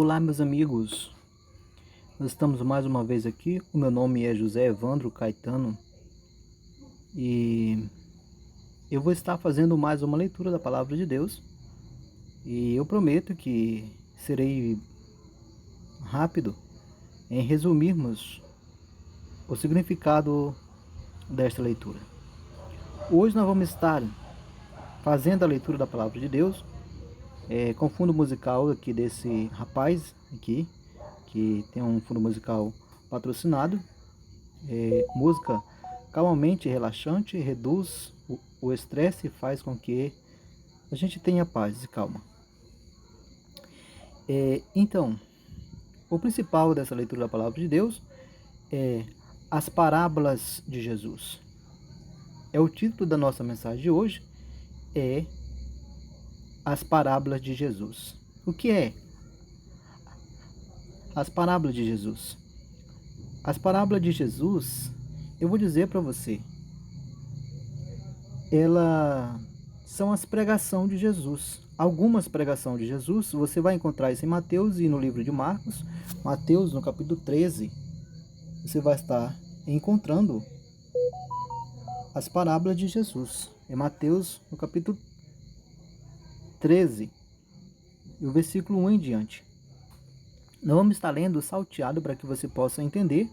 Olá, meus amigos. Nós estamos mais uma vez aqui. O meu nome é José Evandro Caetano e eu vou estar fazendo mais uma leitura da Palavra de Deus. E eu prometo que serei rápido em resumirmos o significado desta leitura. Hoje nós vamos estar fazendo a leitura da Palavra de Deus com fundo musical aqui desse rapaz aqui, que tem um fundo musical patrocinado. Música calmamente relaxante, reduz o estresse e faz com que a gente tenha paz e calma. Então, o principal dessa leitura da Palavra de Deus é as parábolas de Jesus. O título da nossa mensagem de hoje é as parábolas de Jesus. O que é as parábolas de Jesus? As parábolas de Jesus, eu vou dizer para você, elas são as pregações de Jesus. Algumas pregações de Jesus, você vai encontrar isso em Mateus e no livro de Marcos. Mateus, no capítulo 13, você vai estar encontrando as parábolas de Jesus. É Mateus, no capítulo 13, e o versículo 1 em diante. Nós vamos estar lendo salteado para que você possa entender.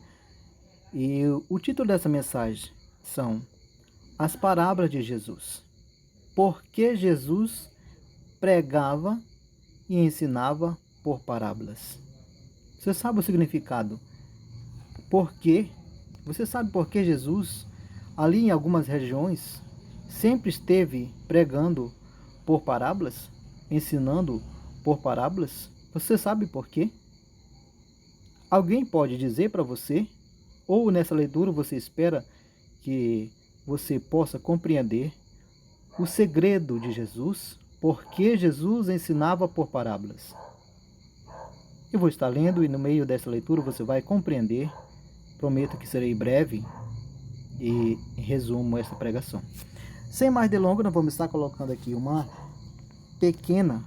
E o título dessa mensagem são as parábolas de Jesus. Por que Jesus pregava e ensinava por parábolas? Você sabe o significado? Por quê? Você sabe por que Jesus, ali em algumas regiões, sempre esteve pregando por parábolas, ensinando por parábolas? Você sabe por quê? Alguém pode dizer para você, ou nessa leitura você espera que você possa compreender o segredo de Jesus, por que Jesus ensinava por parábolas? Eu vou estar lendo e no meio dessa leitura você vai compreender. Prometo que serei breve e resumo esta pregação. Sem mais delongas, nós vamos estar colocando aqui uma pequena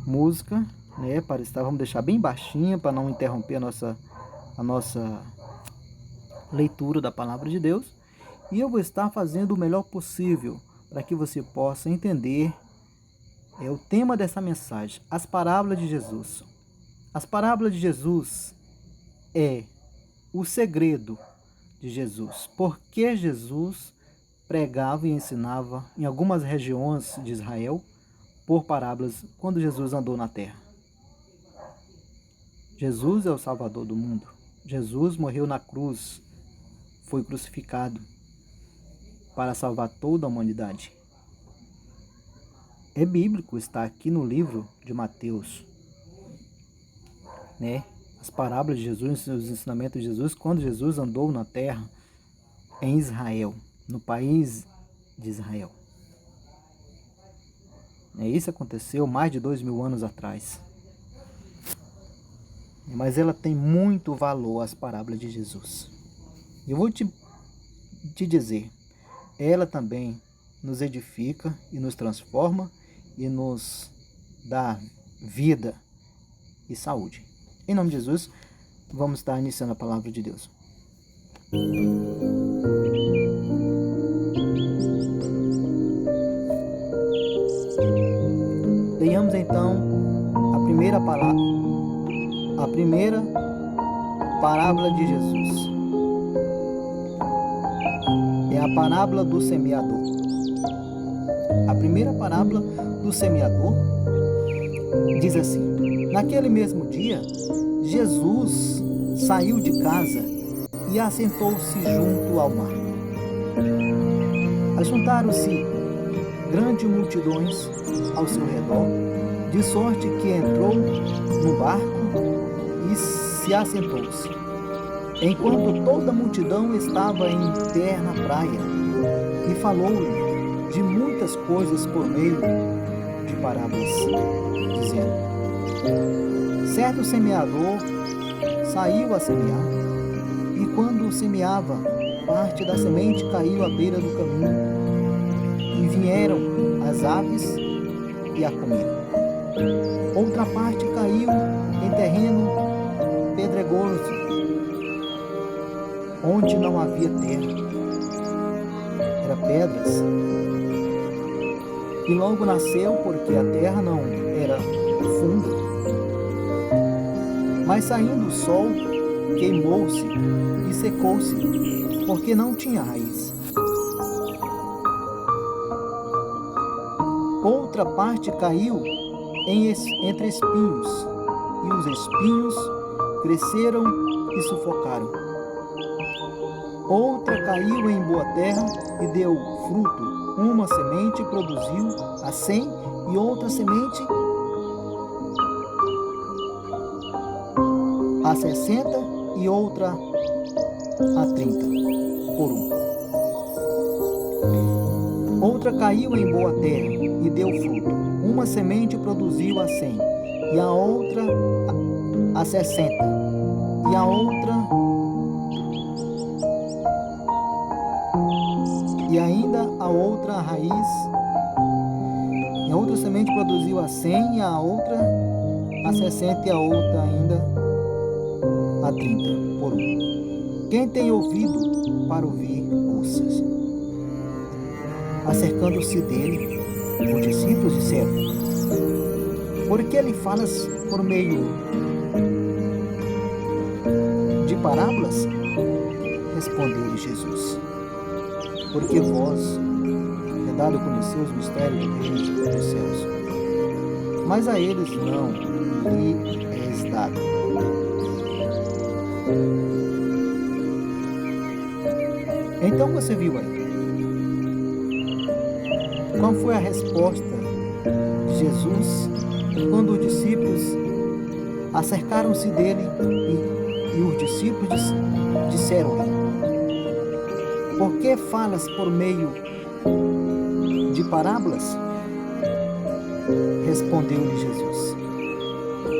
música, né, vamos deixar bem baixinha para não interromper a nossa leitura da Palavra de Deus. E eu vou estar fazendo o melhor possível para que você possa entender o tema dessa mensagem, as parábolas de Jesus. As parábolas de Jesus é o segredo de Jesus. Por que Jesus pregava e ensinava em algumas regiões de Israel por parábolas quando Jesus andou na terra? Jesus é o Salvador do mundo. Jesus morreu na cruz, foi crucificado para salvar toda a humanidade. É bíblico, está aqui no livro de Mateus, né? As parábolas de Jesus, os ensinamentos de Jesus, quando Jesus andou na terra em Israel, no país de Israel. Isso aconteceu mais de 2000 anos atrás. Mas ela tem muito valor, as parábolas de Jesus. Eu vou te dizer, ela também nos edifica e nos transforma e nos dá vida e saúde. Em nome de Jesus, vamos estar iniciando a palavra de Deus. Leiamos então a primeira parábola de Jesus. É a parábola do semeador. A primeira parábola do semeador diz assim: naquele mesmo dia, Jesus saiu de casa e assentou-se junto ao mar. Ajuntaram-se grandes multidões ao seu redor, de sorte que entrou no barco e se assentou-se, enquanto toda a multidão estava em pé na praia, e falou-lhe de muitas coisas por meio de parábolas, dizendo: certo semeador saiu a semear, e quando semeava, parte da semente caiu à beira do caminho, e vieram as aves e a comeram. Outra parte caiu em terreno pedregoso, onde não havia terra, era pedras. E logo nasceu, porque a terra não era funda. Mas saindo o sol, queimou-se e secou-se, porque não tinha raiz. Outra parte caiu entre espinhos, e os espinhos cresceram e sufocaram. Outra caiu em boa terra e deu fruto. Uma semente produziu a 100, e outra semente a 60, e outra a 30 por um. Outra caiu em boa terra e deu fruto. Uma semente produziu a 100, e a outra a 60, e a outra e ainda a outra a raiz. E a outra semente produziu a 100, e a outra a 60, e a outra ainda a 30 por um. Quem tem ouvido para ouvir, ouça. Acercando-se dele, os discípulos disseram: por que lhe falas por meio de parábolas? Respondeu-lhe Jesus: porque vós é dado a conhecer os mistérios do reino dos céus, mas a eles não lhe és dado. Então você viu aí. Qual foi a resposta de Jesus quando os discípulos acercaram-se dele e os discípulos disseram-lhe: por que falas por meio de parábolas? Respondeu-lhe Jesus: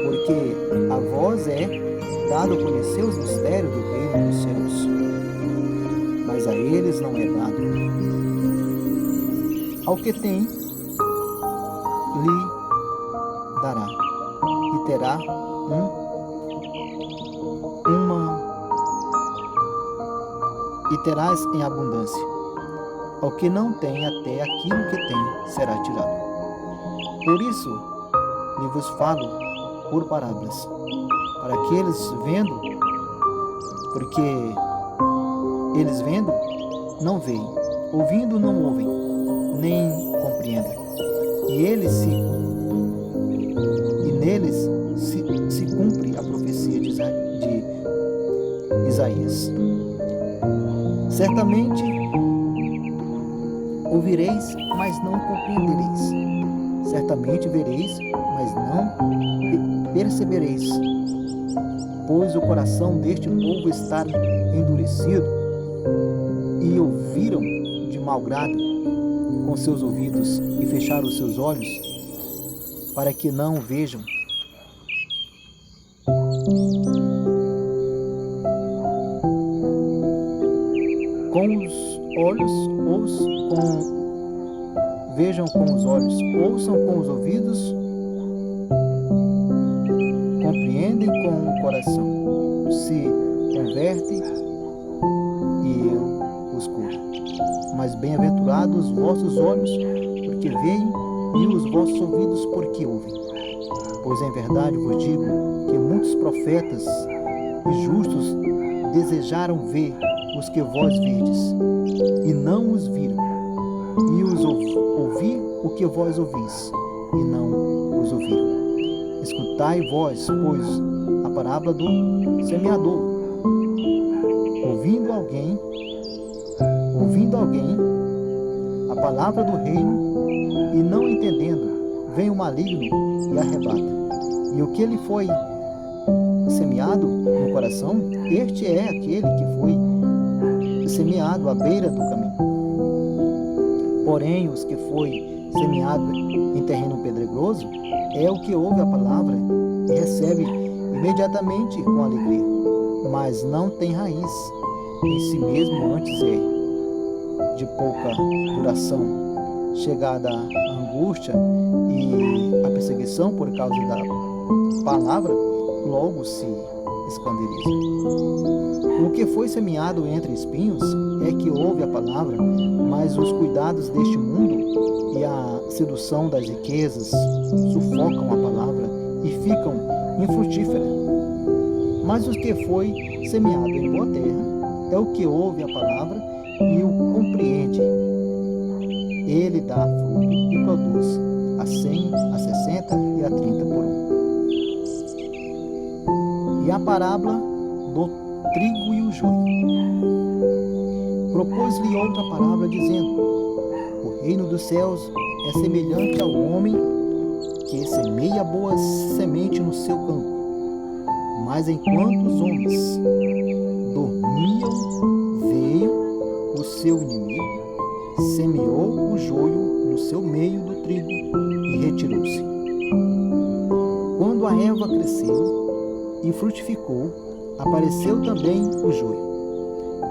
porque a vós é dado a conhecer os mistérios do reino dos céus, mas a eles não é dado. Ao que tem, lhe dará, e terá e terás em abundância. Ao que não tem, até aquilo que tem será tirado. Por isso lhe vos falo por parábolas, para que eles vendo, porque eles vendo não veem, ouvindo não ouvem, nem compreendem. E neles se cumpre a profecia de Isaías. Certamente ouvireis, mas não compreendereis. Certamente vereis, mas não percebereis. Pois o coração deste povo está endurecido, e ouviram de mau grado com seus ouvidos, e fecharam os seus olhos, para que não vejam, com os olhos, vejam com os olhos, ouçam com os ouvidos, compreendem com o coração, se convertem e eu os curo. Mas bem-aventurados os vossos olhos, porque veem, e os vossos ouvidos, porque ouvem. Pois em verdade vos digo que muitos profetas e justos desejaram ver os que vós vedes, e não os viram, e os ouvir o que vós ouvis, e não os ouviram. Escutai vós, pois, a parábola do semeador. Ouvindo alguém a palavra do reino, e não entendendo, vem o maligno e arrebata. E o que lhe foi semeado no coração, este é aquele que foi semeado à beira do caminho. Porém, os que foi semeado em terreno pedregoso é o que ouve a palavra e recebe imediatamente com alegria, mas não tem raiz em si mesmo, antes é de pouca duração, chegada a angústia e a perseguição por causa da palavra logo se escandaliza. O que foi semeado entre espinhos é que ouve a palavra, mas os cuidados deste mundo e a sedução das riquezas sufocam a palavra e ficam infrutíferas. Mas o que foi semeado em boa terra é o que ouve a palavra e o compreende. Ele dá fruto e produz a 100, a 60 e a 30 por um. E a parábola do trigo e o joio. Propôs-lhe outra parábola, dizendo: o reino dos céus é semelhante ao homem que semeia boa semente no seu campo. Mas enquanto os homens dormiam, veio o seu inimigo, semeou o joio no seu meio do trigo e retirou-se. Quando a erva cresceu e frutificou, apareceu também o joio.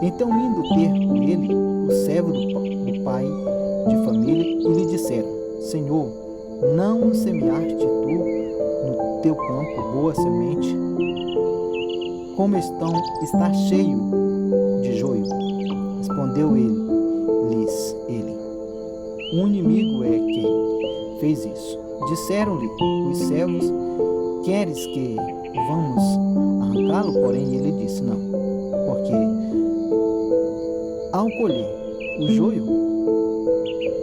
Então, indo ter com ele o servo do pai de família, e lhe disseram: Senhor, não semeaste tu no teu campo boa semente? Como está cheio de joio? Respondeu ele. O inimigo é quem fez isso. Disseram-lhe os servos: queres que vamos arrancá-lo? Porém ele disse: não, porque ao colher o joio,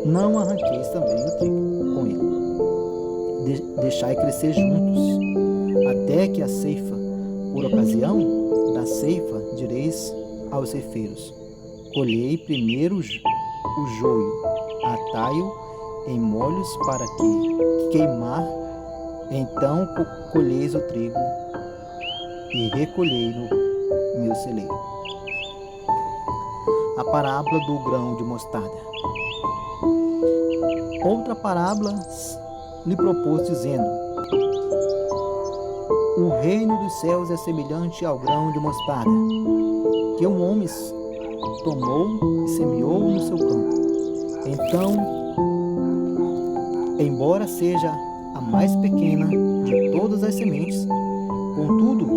não arranqueis também o trigo com ele. Deixai crescer juntos, até que a ceifa, por ocasião da ceifa, direis aos ceifeiros: colhei primeiro o joio, atai-o em molhos para que queimar, então colheis o trigo e recolhei no meu celeiro. A parábola do grão de mostarda. Outra parábola lhe propôs, dizendo: o reino dos céus é semelhante ao grão de mostarda, que um homem tomou e semeou no seu campo. Então, embora seja a mais pequena de todas as sementes, contudo,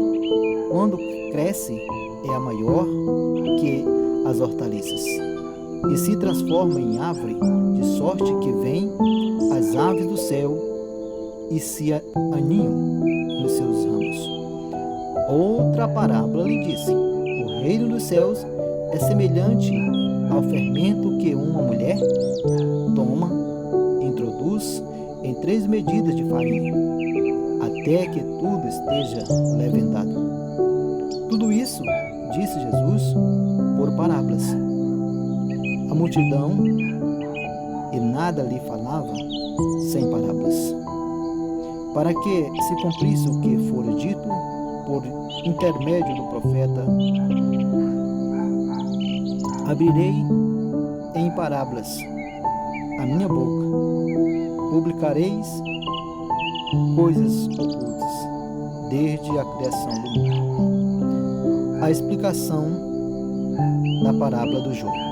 quando cresce, é a maior que as hortaliças, e se transforma em árvore, de sorte que vêm as aves do céu e se aninham nos seus ramos. Outra parábola lhe disse: o reino dos céus é semelhante ao fermento que uma mulher toma, introduz em 3 medidas de farinha, até que tudo esteja levedado. Tudo isso disse Jesus por parábolas. A multidão e nada lhe falava sem parábolas, para que se cumprisse o que fora dito por intermédio do profeta: abrirei em parábolas a minha boca, publicareis coisas ocultas desde a criação do mundo. A explicação da parábola do joio.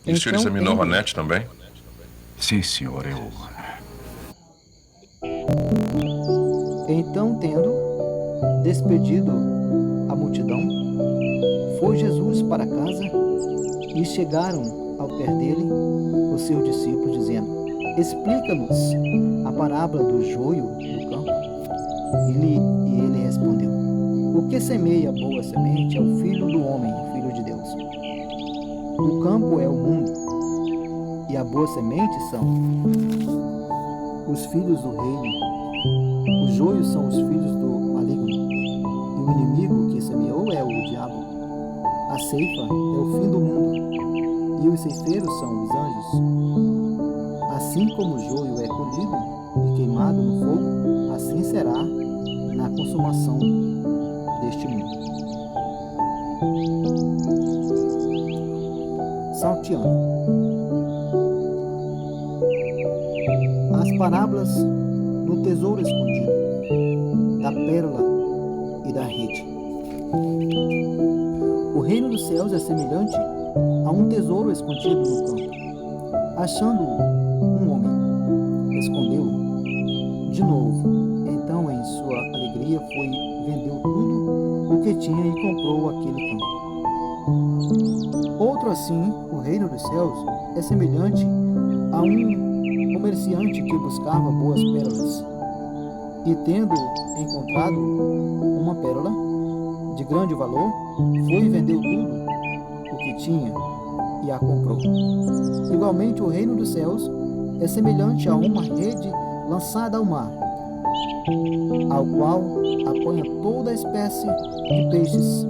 E o senhor examinou a net também? Sim, senhor, eu... Então, tendo despedido a multidão, foi Jesus para casa, e chegaram ao pé dele os seus discípulos, dizendo: explica-nos a parábola do joio do campo. E ele respondeu: o que semeia boa semente é o Filho do homem, o Filho de Deus. O campo é o mundo, e a boa semente são os filhos do reino. Os joios são os filhos do maligno, e o inimigo que semeou é o diabo. A ceifa é o fim do mundo, e os ceifeiros são os anjos. Assim como o joio é colhido e queimado no fogo, assim será na consumação deste mundo. Salteando. As parábolas do tesouro escondido, da pérola e da rede. O reino dos céus é semelhante a um tesouro escondido no campo. Achando-o um homem, escondeu-o de novo. Então, em sua alegria, vendeu tudo o que tinha e comprou aquele campo. Outro assim, o reino dos céus é semelhante a um comerciante que buscava boas pérolas e, tendo encontrado uma pérola de grande valor, foi e vendeu tudo o que tinha e a comprou. Igualmente, o reino dos céus é semelhante a uma rede lançada ao mar, ao qual apanha toda espécie de peixes.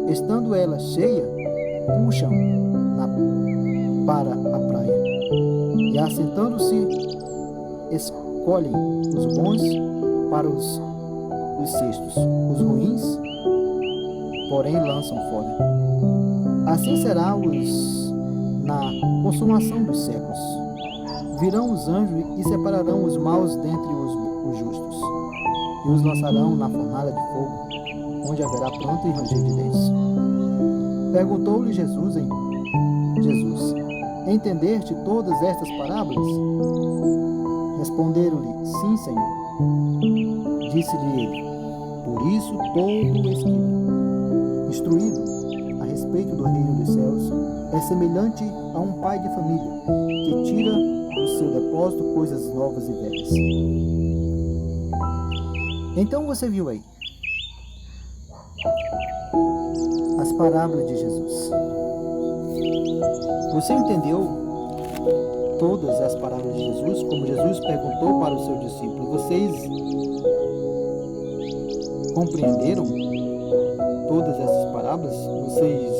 Estando ela cheia, puxam para a praia, e assentando-se, escolhem os bons para os cestos, os ruins, porém, lançam fora. Assim será na consumação dos séculos. Virão os anjos e separarão os maus dentre os justos, e os lançarão na fornalha de fogo, onde haverá pranto e ranger de dentes. Perguntou-lhe Jesus, entendeste todas estas parábolas? Responderam-lhe, sim, Senhor. Disse-lhe ele, por isso todo escriba, instruído a respeito do reino dos céus, é semelhante a um pai de família que tira do seu depósito coisas novas e velhas. Então você viu aí as parábolas de Jesus. Você entendeu todas as parábolas de Jesus, como Jesus perguntou para os seus discípulos? Vocês compreenderam todas essas parábolas? Vocês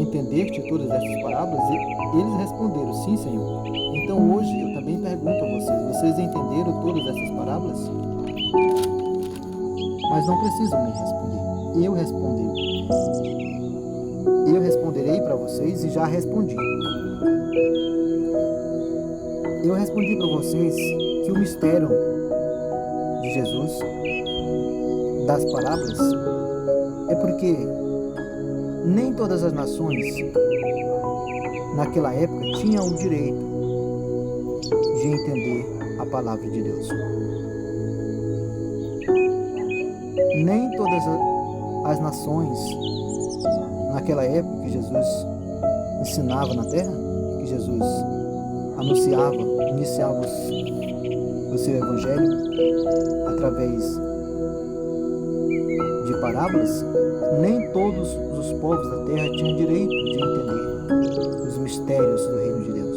entendeste todas essas parábolas? E eles responderam, sim, Senhor. Então hoje eu também pergunto a vocês entenderam todas essas parábolas? Mas não precisam me responder. Eu responderei para vocês e já respondi. Eu respondi para vocês que o mistério de Jesus, das parábolas, é porque nem todas as nações naquela época tinham o direito de entender a palavra de Deus. Nem todas as nações naquela época que Jesus ensinava na terra, que Jesus iniciava o seu evangelho através de parábolas, nem todos os povos da terra tinham direito de entender os mistérios do reino de Deus,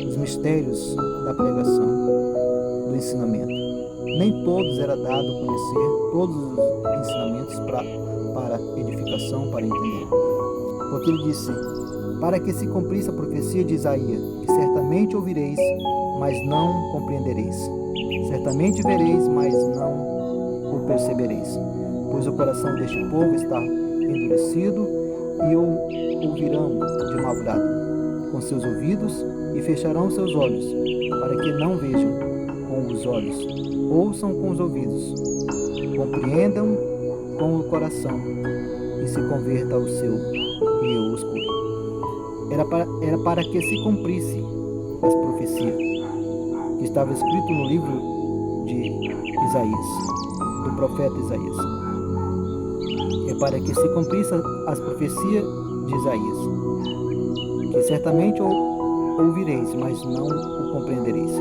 os mistérios da pregação, do ensinamento. Nem todos era dado a conhecer todos os ensinamentos para edificação, para entender. Porque ele disse, para que se cumprisse a profecia de Isaías, que certamente ouvireis, mas não compreendereis. Certamente vereis, mas não o percebereis. Pois o coração deste povo está endurecido e ouvirão de mau grado com seus ouvidos e fecharão seus olhos, para que não vejam com os olhos, ouçam com os ouvidos, compreendam com o coração e se converta ao seu e eu escuro. Era para que se cumprisse as profecias que estava escrito no livro de Isaías, do profeta Isaías. É para que se cumprisse as profecias de Isaías, que certamente ouvireis, mas não o compreendereis.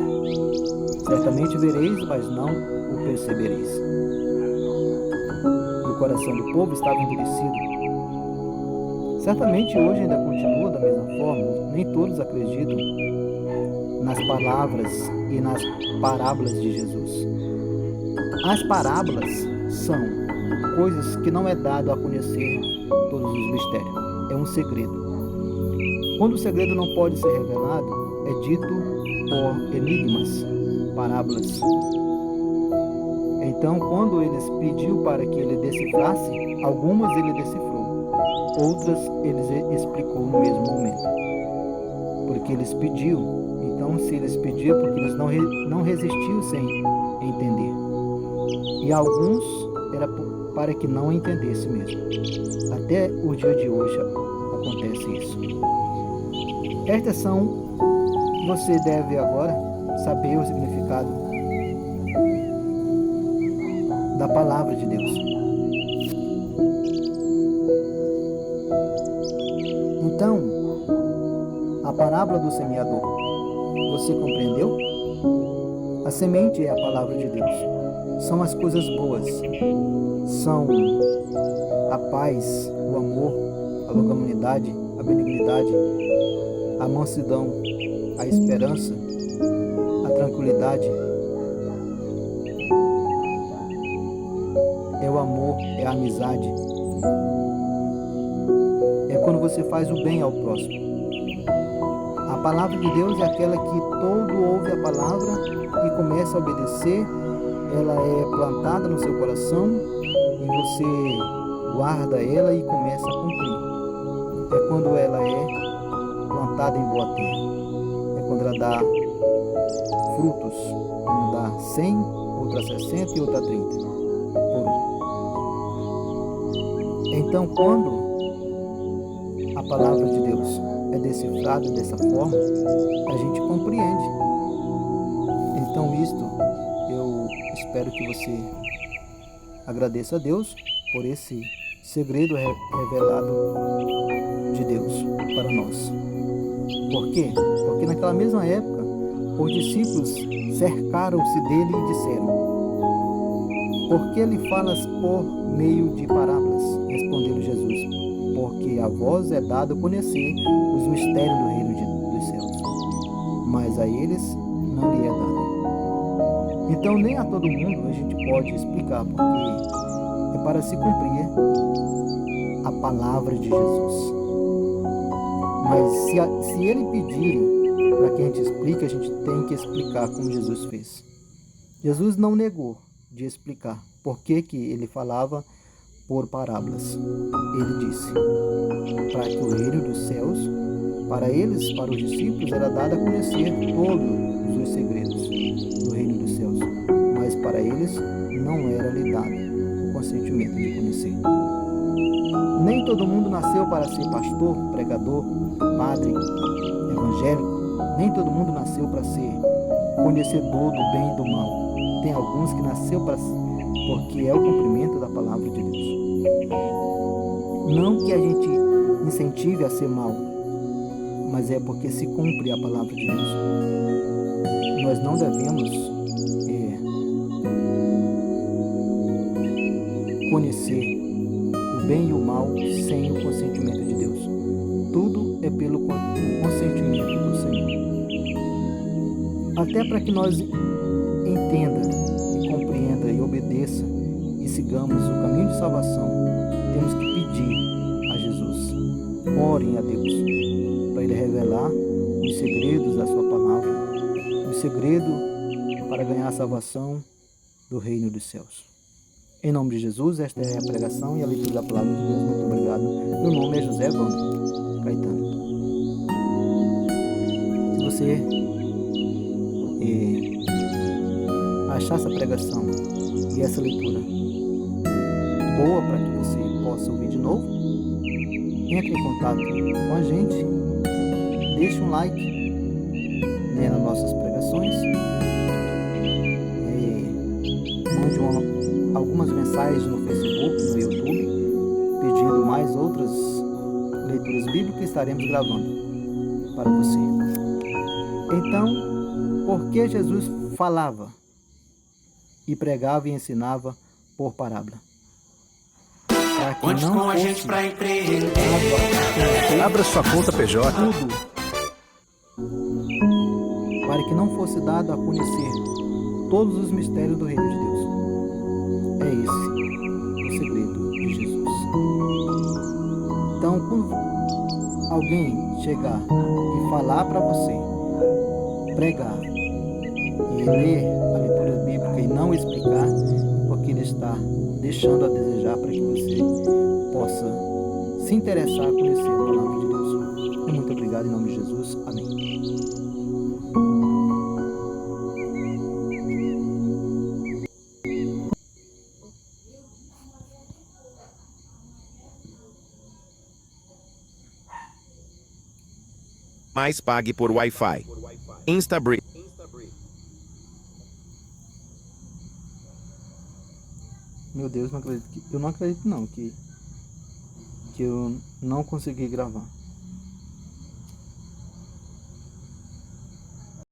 Certamente vereis, mas não o percebereis. E o coração do povo estava endurecido. Certamente hoje ainda continua da mesma forma. Nem todos acreditam nas palavras e nas parábolas de Jesus. As parábolas são coisas que não é dado a conhecer todos os mistérios. É um segredo. Quando o segredo não pode ser revelado, é dito por enigmas, parábolas. Então, quando eles pediu para que ele decifrasse, algumas ele decifrou, outras ele explicou no mesmo momento. Porque eles pediu, então não se lhes pedia, porque eles não resistiam sem entender. E alguns era para que não entendesse mesmo. Até o dia de hoje acontece isso. Estas são, você deve agora saber o significado da palavra de Deus. Então, a parábola do semeador, você compreendeu? A semente é a palavra de Deus. São as coisas boas. São a paz, o amor, a longanimidade, a benignidade, a mansidão, a esperança, a tranquilidade. É o amor, é a amizade. É quando você faz o bem ao próximo. A palavra de Deus é aquela que todo ouve a palavra e começa a obedecer. Ela é plantada no seu coração e você guarda ela e começa a cumprir. É quando ela é plantada em boa terra. É quando ela dá frutos, como dá 100, outra 60 e outra 30 por um. Então, quando a palavra de Deus é decifrada dessa forma, a gente compreende. Então, isto eu espero que você agradeça a Deus por esse segredo revelado de Deus para nós. Por quê? Porque naquela mesma época, os discípulos cercaram-se dele e disseram: por que lhe falas por meio de parábolas? Respondeu Jesus: porque a vós é dado conhecer os mistérios do reino dos céus, mas a eles não lhe é dado. Então nem a todo mundo a gente pode explicar, porque é para se cumprir a palavra de Jesus. Mas se ele pedirem para que a gente explique, a gente tem que explicar como Jesus fez. Jesus não negou de explicar por que ele falava por parábolas. Ele disse para que o reino dos céus, para eles, para os discípulos, era dado a conhecer todos os segredos do reino dos céus, mas para eles não era lhe dado o consentimento de conhecer. Nem todo mundo nasceu para ser pastor, pregador, padre, evangélico. Nem todo mundo nasceu para ser conhecedor do bem e do mal. Tem alguns que nasceu porque é o cumprimento da palavra de Deus. Não que a gente incentive a ser mal, mas é porque se cumpre a palavra de Deus. Nós não devemos conhecer o bem e o mal sem o consentimento de Deus. Tudo é pelo consentimento do Senhor. Até para que nós entenda e compreenda e obedeça e sigamos o caminho de salvação, temos que pedir a Jesus. Orem a Deus para Ele revelar os segredos da sua palavra, o segredo para ganhar a salvação do reino dos céus. Em nome de Jesus, esta é a pregação e a leitura da palavra de Deus. Muito obrigado. Meu nome é José Evandro Caetano. Se você achar essa pregação e essa leitura boa para que você possa ouvir de novo, entre em contato com a gente, deixe um like nas nossas pregações, mande algumas mensagens no Facebook, no YouTube, pedindo mais outras leituras bíblicas que estaremos gravando para você. Então, por que Jesus falava e pregava e ensinava por parábola? Conte com a gente para empreender. Abra sua conta PJ. Tudo para que não fosse dado a conhecer todos os mistérios do reino de Deus. É esse o segredo de Jesus. Então, quando alguém chegar e falar para você, pregar e ler a leitura bíblica e não explicar, porque ele está deixando a desejar para que você possa se interessar a conhecer a palavra de Deus. Muito obrigado em nome de Jesus. Amém. mais pague por Wi-Fi. Instabridge. Meu Deus, não acredito eu não acredito não que eu não consegui gravar.